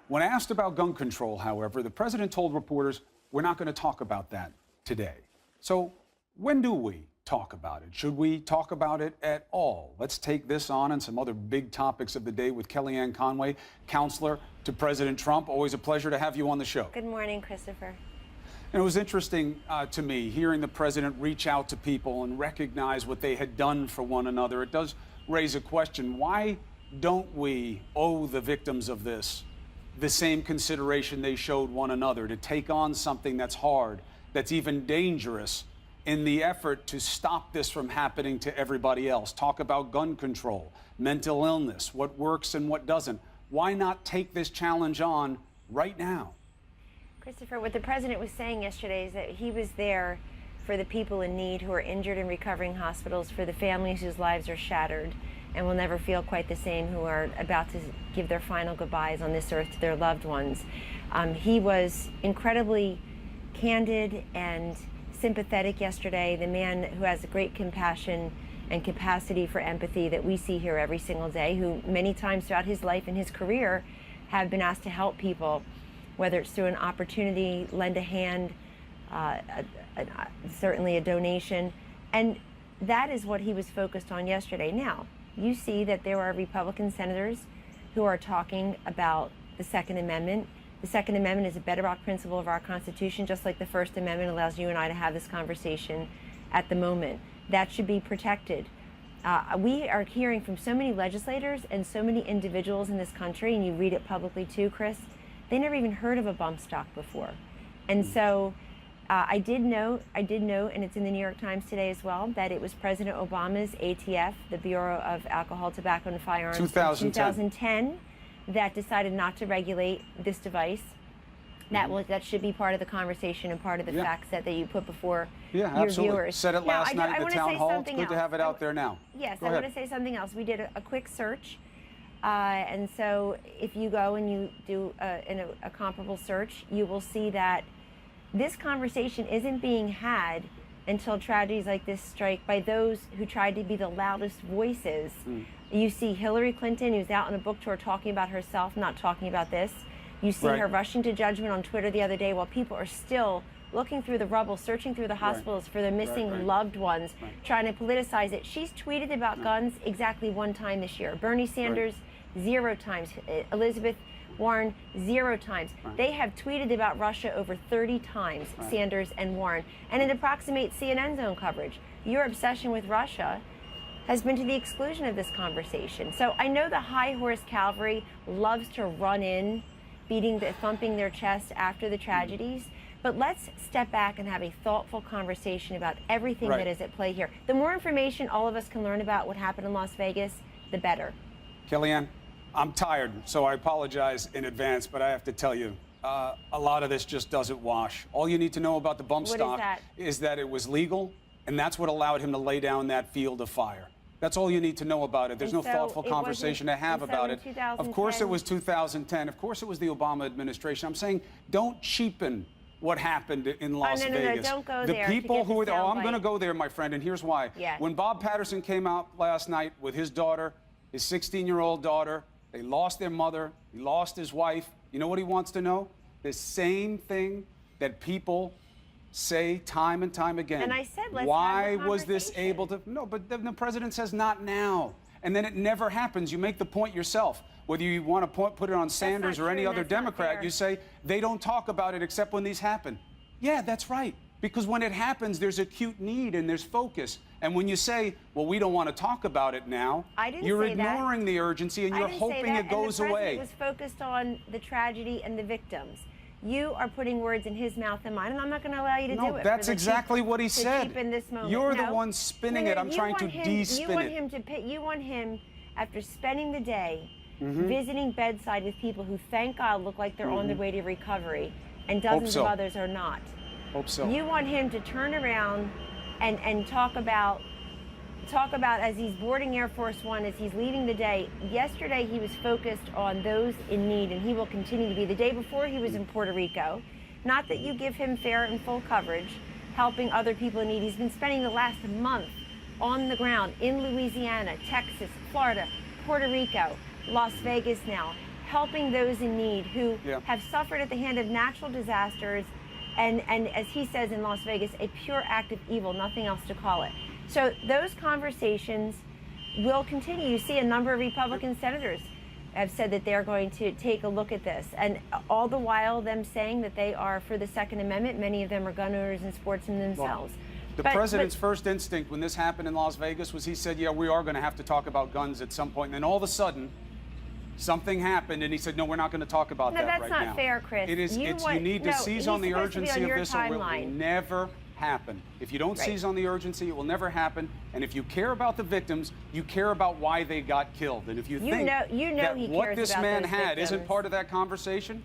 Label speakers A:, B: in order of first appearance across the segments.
A: When asked about gun control, however, the president told reporters, we're not going to talk about that today. So when do we talk about it? Should we talk about it at all? Let's take this on and some other big topics of the day with Kellyanne Conway, counselor to President Trump. Always a pleasure to have you on the show.
B: Good morning, Christopher.
A: And it was interesting to me hearing the president reach out to people and recognize what they had done for one another. It does raise a question. Why don't we owe the victims of this the same consideration they showed one another to take on something that's hard, that's even dangerous, in the effort to stop this from happening to everybody else? Talk about gun control, mental illness, what works and what doesn't. Why not take this challenge on right now?
B: Christopher, what the president was saying yesterday is that he was there for the people in need who are injured in recovering hospitals, for the families whose lives are shattered and will never feel quite the same, who are about to give their final goodbyes on this earth to their loved ones. He was incredibly candid and sympathetic yesterday, the man who has great compassion and capacity for empathy that we see here every single day, who many times throughout his life and his career have been asked to help people, whether it's through an opportunity, lend a hand, certainly a donation. And that is what he was focused on yesterday. Now, you see that there are Republican senators who are talking about the Second Amendment. The Second Amendment is a bedrock principle of our Constitution, just like the First Amendment allows you and I to have this conversation at the moment. That should be protected. We are hearing from so many legislators and so many individuals in this country, and you read it publicly too, Chris, they never even heard of a bump stock before. And so I did know, and it's in the New York Times today as well, that it was President Obama's ATF, the Bureau of Alcohol, Tobacco, and Firearms, 2010, that decided not to regulate this device. That should be part of the conversation and part of the fact set that you put before your viewers.
A: Said it last night at the town hall. It's good to have it out there now.
B: Yes, I want to say something else. We did a quick search. And so if you go and you do a comparable search, you will see that this conversation isn't being had until tragedies like this strike by those who tried to be the loudest voices. You see Hillary Clinton, who's out on a book tour talking about herself, not talking about this. You see her rushing to judgment on Twitter the other day while people are still looking through the rubble, searching through the hospitals for their missing loved ones, trying to politicize it. She's tweeted about guns exactly one time this year. Bernie Sanders, 0 times. Elizabeth Warren, 0 times. They have tweeted about Russia over 30 times, Sanders and Warren. And it approximates CNN's own coverage. Your obsession with Russia has been to the exclusion of this conversation. So I know the high horse cavalry loves to run in, thumping their chest after the tragedies. But let's step back and have a thoughtful conversation about everything that is at play here. The more information all of us can learn about what happened in Las Vegas, the better.
A: Kellyanne, I'm tired, so I apologize in advance, but I have to tell you, a lot of this just doesn't wash. All you need to know about the bump stock is that it was legal, and that's what allowed him to lay down that field of fire. That's all you need to know about it. There's no thoughtful conversation to have about it. Of course it was 2010. Of course it was the Obama administration. I'm saying don't cheapen what happened in Las Vegas.
B: No, don't go
A: the
B: there.
A: People who are, I'm going to go there, my friend, and here's why.
B: Yeah.
A: When Bob Patterson came out last night with his daughter, his 16-year-old daughter, they lost their mother, he lost his wife. You know what he wants to know? The same thing that people say time and time again.
B: And I said, let's
A: why
B: have a
A: was this able to? No, but the president says not now. And then it never happens. You make the point yourself. Whether you want to put it on Sanders or any other Democrat, you say they don't talk about it except when these happen. Yeah, that's right. Because when it happens, there's acute need and there's focus. And when you say, well, we don't want to talk about it now, you're ignoring the urgency and you're hoping it goes away.
B: The president was focused on the tragedy and the victims. You are putting words in his mouth and mine, and I'm not going to allow you to do it.
A: No, that's exactly what he said.
B: This moment.
A: You're the one spinning it. I'm trying to de-spin it.
B: You want him, after spending the day visiting bedside with people who, thank God, look like they're on their way to recovery, and dozens of others are not.
A: Hope so.
B: You want him to turn around and talk about as he's boarding Air Force One, as he's leaving the day. Yesterday he was focused on those in need, and he will continue to be. The day before he was in Puerto Rico. Not that you give him fair and full coverage, helping other people in need. He's been spending the last month on the ground in Louisiana, Texas, Florida, Puerto Rico, Las Vegas now. helping those in need who
A: Yeah.
B: have suffered at the hand of natural disasters and as he says in Las Vegas, a pure act of evil, nothing else to call it. So those conversations will continue. You see a number of Republican senators have said that they're going to take a look at this, and all the while them saying that they are for the Second Amendment. Many of them are gun owners and sportsmen themselves.
A: The president's first instinct when this happened in Las Vegas was he said, yeah, we are going to have to talk about guns at some point. And then all of a sudden, something happened, and he said, no, we're not going to talk about that right now.
B: No, that's not fair, Chris.
A: It is. You need to seize on the urgency of this, or it will never happen. If you don't seize on the urgency, it will never happen. And if you care about the victims, you care about why they got killed. And if you think that what this man had isn't part of that conversation,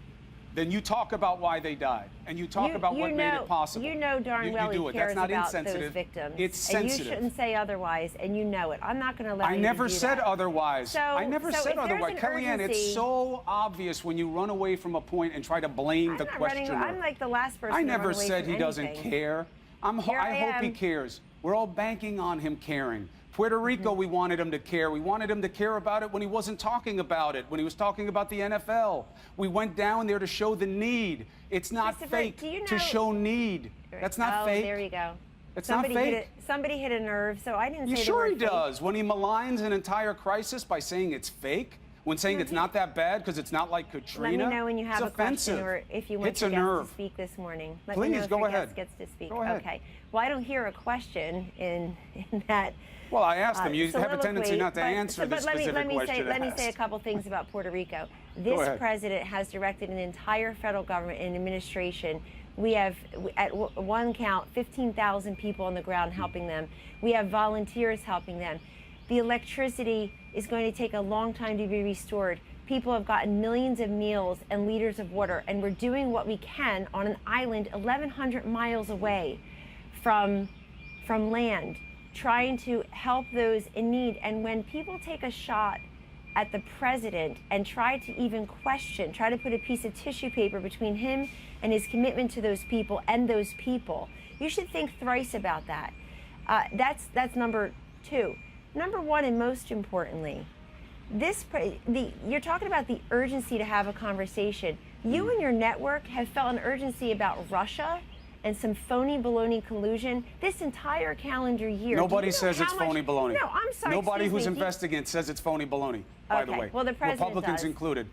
A: then you talk about why they died, and you talk about what made it possible.
B: You know darn well he cares about those victims.
A: It's sensitive.
B: And you shouldn't say otherwise, and you know it. I'm not going to let you do that.
A: I never said otherwise. I never said otherwise. Kellyanne, it's so obvious when you run away from a point and try to blame the questioner.
B: I'm like the last person
A: I
B: to
A: never
B: run away
A: said
B: from
A: he doesn't
B: anything.
A: care. I hope he cares. We're all banking on him caring. Puerto Rico, we wanted him to care. We wanted him to care about it when he wasn't talking about it, when he was talking about the NFL. We went down there to show the need. It's not fake to show need. That's not fake.
B: Oh, there you go.
A: It's not fake.
B: Somebody hit a nerve, so I didn't say the word
A: Sure he
B: fake.
A: does. When he maligns an entire crisis by saying it's fake, when saying it's not that bad because it's not like Katrina.
B: Let me know when you have a question or if you want your guest to speak this morning. Let me know if your guest gets to speak.
A: Go ahead.
B: Okay. Well, I don't hear a question in that.
A: Well, I asked them. You have a tendency not to answer the specific question.
B: Let me say a couple things about Puerto Rico. This president has directed an entire federal government and administration. We have, at one count, 15,000 people on the ground helping them. We have volunteers helping them. The electricity is going to take a long time to be restored. People have gotten millions of meals and liters of water, and we're doing what we can on an island 1,100 miles away from land, trying to help those in need. And when people take a shot at the president and try to even question, try to put a piece of tissue paper between him and his commitment to those people, you should think thrice about that. That's number two. Number one, and most importantly, you're talking about the urgency to have a conversation. You and your network have felt an urgency about Russia and some phony baloney collusion this entire calendar year.
A: Nobody says it's phony baloney.
B: No, I'm sorry.
A: Nobody who's investigating says it's phony baloney, by the way.
B: Well, the president
A: Republicans
B: does.
A: included.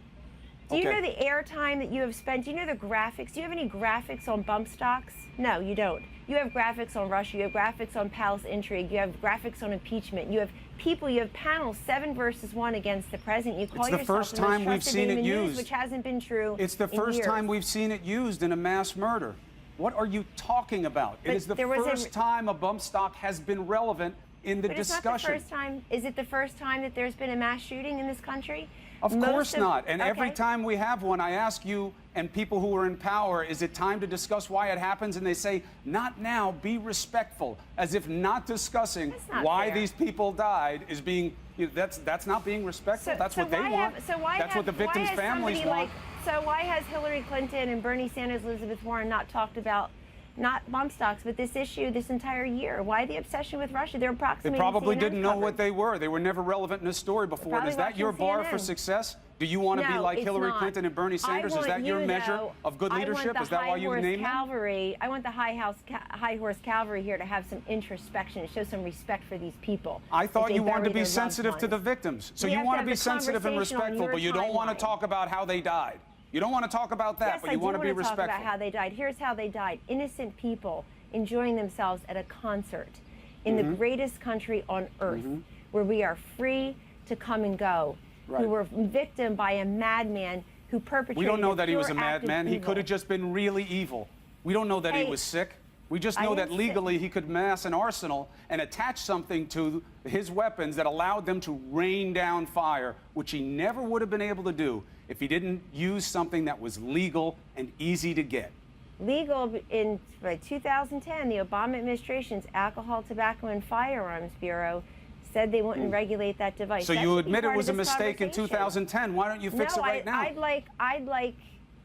B: Do you know the airtime that you have spent? Do you know the graphics? Do you have any graphics on bump stocks? No, you don't. You have graphics on Russia. You have graphics on palace intrigue. You have graphics on impeachment. You have people. You have panels 7 versus 1 against the president. You call
A: yourself the first time we've seen it used,
B: which hasn't been true.
A: It's the first time we've seen it used in a mass murder. What are you talking about? It is the first time a bump stock has been relevant in the discussion.
B: It's not the first time. Is it the first time that there's been a mass shooting in this country?
A: Of course not. And every time we have one, I ask you and people who are in power, is it time to discuss why it happens? And they say, not now, be respectful. As if not discussing why these people died is being, that's not being respectful. That's what they want. That's what the victims' families want.
B: So why has Hillary Clinton and Bernie Sanders, Elizabeth Warren not talked about not bump stocks, but this issue this entire year? Why the obsession with Russia? They're approximating.
A: They probably didn't know what they were. They were never relevant in a story before. Is that your bar for success? Do you want to be like Hillary Clinton and Bernie Sanders? Is that your measure of good leadership? Is that why you named them?
B: I want the high horse cavalry here to have some introspection and show some respect for these people.
A: I thought you wanted to be sensitive to the victims. So you want to be sensitive and respectful, but you don't want to talk about how they died. You don't want to talk about that, but you want to be respectful.
B: Yes, I do want to talk about how they died. Here's how they died. Innocent people enjoying themselves at a concert in the greatest country on earth, where we are free to come and go, who were victim by a madman who perpetrated.
A: We don't know that he was a madman. He could have just been really evil. We don't know that he was sick. We just know that legally he could mass an arsenal and attach something to his weapons that allowed them to rain down fire, which he never would have been able to do if he didn't use something that was legal and easy to get.
B: Legal in 2010, the Obama administration's Alcohol, Tobacco, and Firearms Bureau said they wouldn't regulate that device.
A: So you admit it was a mistake in 2010. Why don't you fix it right now?
B: I'd like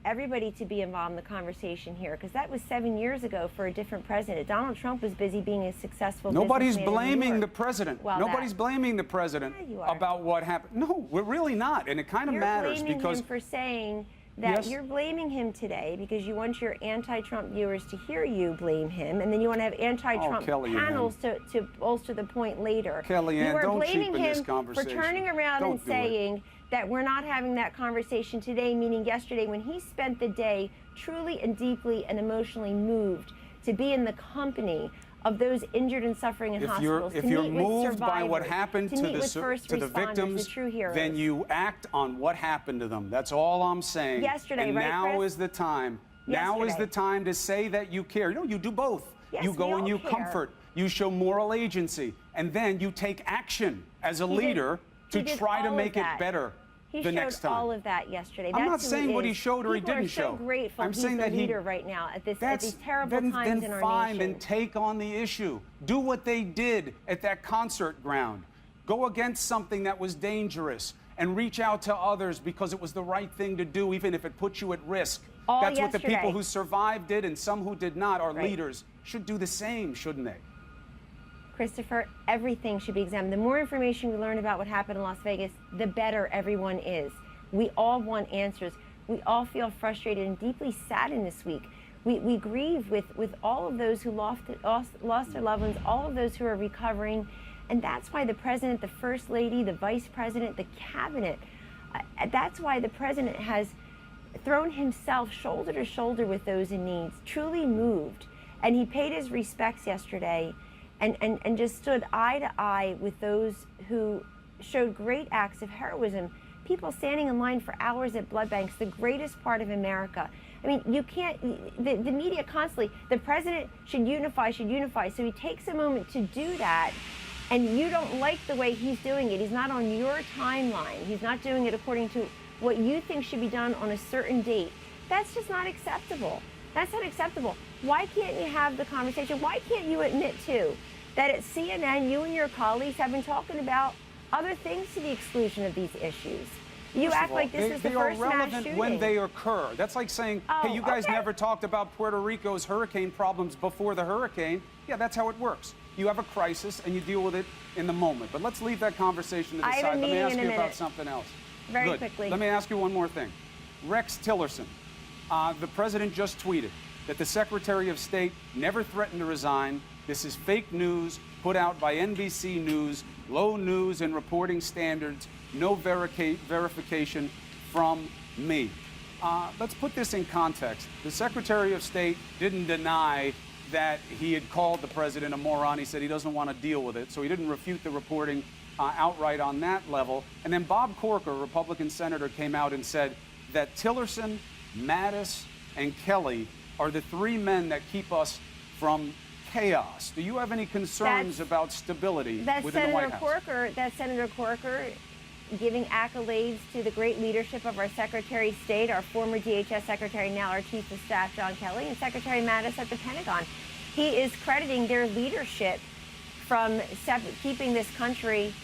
B: everybody to be involved in the conversation here, because that was 7 years ago for a different president. Donald Trump was busy being a successful
A: Nobody's
B: businessman in New
A: blaming
B: York.
A: the president.
B: Well,
A: Nobody's blaming the president
B: Yeah, you are.
A: about what happened. No, we're really not, and it kind of matters
B: You're blaming
A: because
B: him for saying that.
A: Yes.
B: You're blaming him today because you want your anti-Trump viewers to hear you blame him, and then you want to have anti-Trump
A: Kellyanne.
B: panels to bolster the point later.
A: Kellyanne,
B: you are
A: don't
B: blaming
A: cheapen this
B: him for
A: conversation.
B: turning around
A: Don't
B: and
A: do it.
B: saying that we're not having that conversation today, meaning yesterday, when he spent the day truly and deeply and emotionally moved to be in the company of those injured and suffering in hospitals.
A: If
B: to
A: you're
B: meet with
A: moved by what
B: survivors,
A: happened
B: to
A: to
B: meet
A: the
B: with first
A: to the
B: responders,
A: victims,
B: the true heroes.
A: then you act on what happened to them. That's all I'm saying.
B: Yesterday,
A: and
B: right,
A: now
B: Chris?
A: is the time. Now is
B: Yesterday.
A: the time to say that you care. You do both.
B: Yes,
A: you
B: we
A: go
B: all
A: and you
B: care.
A: comfort. You show moral agency, and then you take action as a
B: He
A: leader
B: did
A: to try to
B: all of
A: make it
B: that.
A: better
B: He
A: the
B: showed
A: next time.
B: all of that yesterday.
A: I'm
B: That's
A: not
B: who
A: saying what he
B: is.
A: showed or he
B: People
A: didn't
B: are so
A: show.
B: grateful
A: I'm
B: he's
A: saying
B: the
A: that
B: leader right now at these terrible
A: then
B: times in our
A: fine,
B: nation.
A: then take on the issue. Do what they did at that concert ground. Go against something that was dangerous and reach out to others because it was the right thing to do, even if it puts you at risk.
B: All
A: That's what the
B: yesterday.
A: people who survived did, and some who did not, our
B: Right.
A: leaders, should do the same, shouldn't they?
B: Christopher, everything should be examined. The more information we learn about what happened in Las Vegas, the better everyone is. We all want answers. We all feel frustrated and deeply saddened this week. We grieve with all of those who lost their loved ones, all of those who are recovering. And that's why the president, the first lady, the vice president, the cabinet, that's why the president has thrown himself shoulder to shoulder with those in need, truly moved. And he paid his respects yesterday and just stood eye to eye with those who showed great acts of heroism. People standing in line for hours at blood banks, the greatest part of America. I mean, you can't, the media constantly, the president should unify. So he takes a moment to do that, and you don't like the way he's doing it. He's not on your timeline. He's not doing it according to what you think should be done on a certain date. That's just not acceptable. That's not acceptable. Why can't you have the conversation? Why can't you admit, too, that at CNN, you and your colleagues have been talking about other things to the exclusion of these issues? You
A: First of
B: act
A: all,
B: like this is the
A: they are
B: first mass
A: relevant
B: shooting.
A: when they occur. That's like saying, hey, you guys
B: okay.
A: never talked about Puerto Rico's hurricane problems before the hurricane. Yeah, that's how it works. You have a crisis and you deal with it in the moment. But let's leave that conversation to the
B: I have a
A: side. Let me
B: meeting
A: ask
B: in a
A: you about
B: minute.
A: something else.
B: Very
A: Good.
B: quickly.
A: Let me ask you one more thing. Rex Tillerson, the president just tweeted that the Secretary of State never threatened to resign. This is fake news put out by NBC News, low news and reporting standards, no verification from me. Let's put this in context. The Secretary of State didn't deny that he had called the president a moron. He said he doesn't want to deal with it, so he didn't refute the reporting outright on that level. And then Bob Corker, a Republican senator, came out and said that Tillerson, Mattis, and Kelly are the three men that keep us from chaos. Do you have any concerns about stability within the White House?
B: That's Senator Corker giving accolades to the great leadership of our Secretary of State, our former DHS Secretary, now our Chief of Staff, John Kelly, and Secretary Mattis at the Pentagon. He is crediting their leadership from keeping this country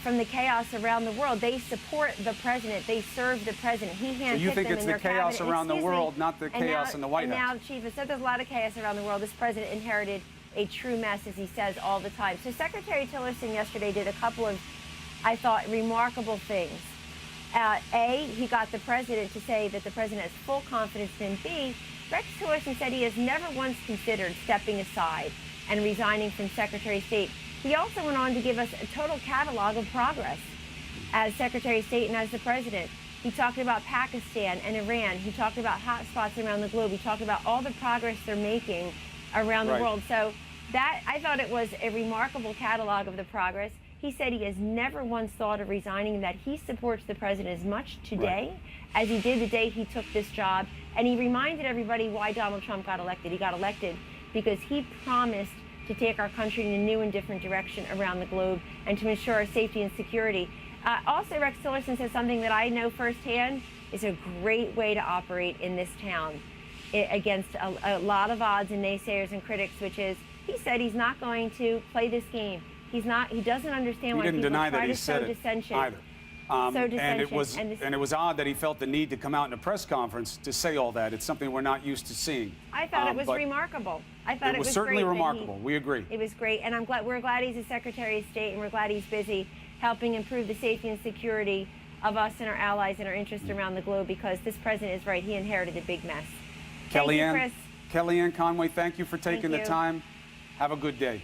B: from the chaos around the world. They support the president. They serve the president. He handpicked them in their cabinet.
A: So you think it's the chaos around the world, not the chaos in the White House?
B: And now, Chief, instead there's a lot of chaos around the world, this president inherited a true mess, as he says all the time. So Secretary Tillerson yesterday did a couple of, I thought, remarkable things. A, he got the president to say that the president has full confidence in him. B, Rex Tillerson said he has never once considered stepping aside and resigning from Secretary of State. He also went on to give us a total catalog of progress as Secretary of State and as the president. He talked about Pakistan and Iran. He talked about hotspots around the globe. He talked about all the progress they're making around the world. So that, I thought it was a remarkable catalog of the progress. He said he has never once thought of resigning and that he supports the president as much today as he did the day he took this job. And he reminded everybody why Donald Trump got elected. He got elected because he promised to take our country in a new and different direction around the globe and to ensure our safety and security. Also, Rex Tillerson says something that I know firsthand is a great way to operate in this town against a lot of odds and naysayers and critics, which is he said he's not going to play this game. He doesn't understand why people try to sow dissension.
A: Either. And it was odd that he felt the need to come out in a press conference to say all that. It's something we're not used to seeing.
B: I thought it was remarkable. I thought
A: it was certainly remarkable. We agree.
B: It was great, and we're glad he's a Secretary of State, and we're glad he's busy helping improve the safety and security of us and our allies and our interests around the globe, because this president is right. He inherited a big mess. Thank you, Chris.
A: Kellyanne Conway, thank you for taking the time. Have a good day.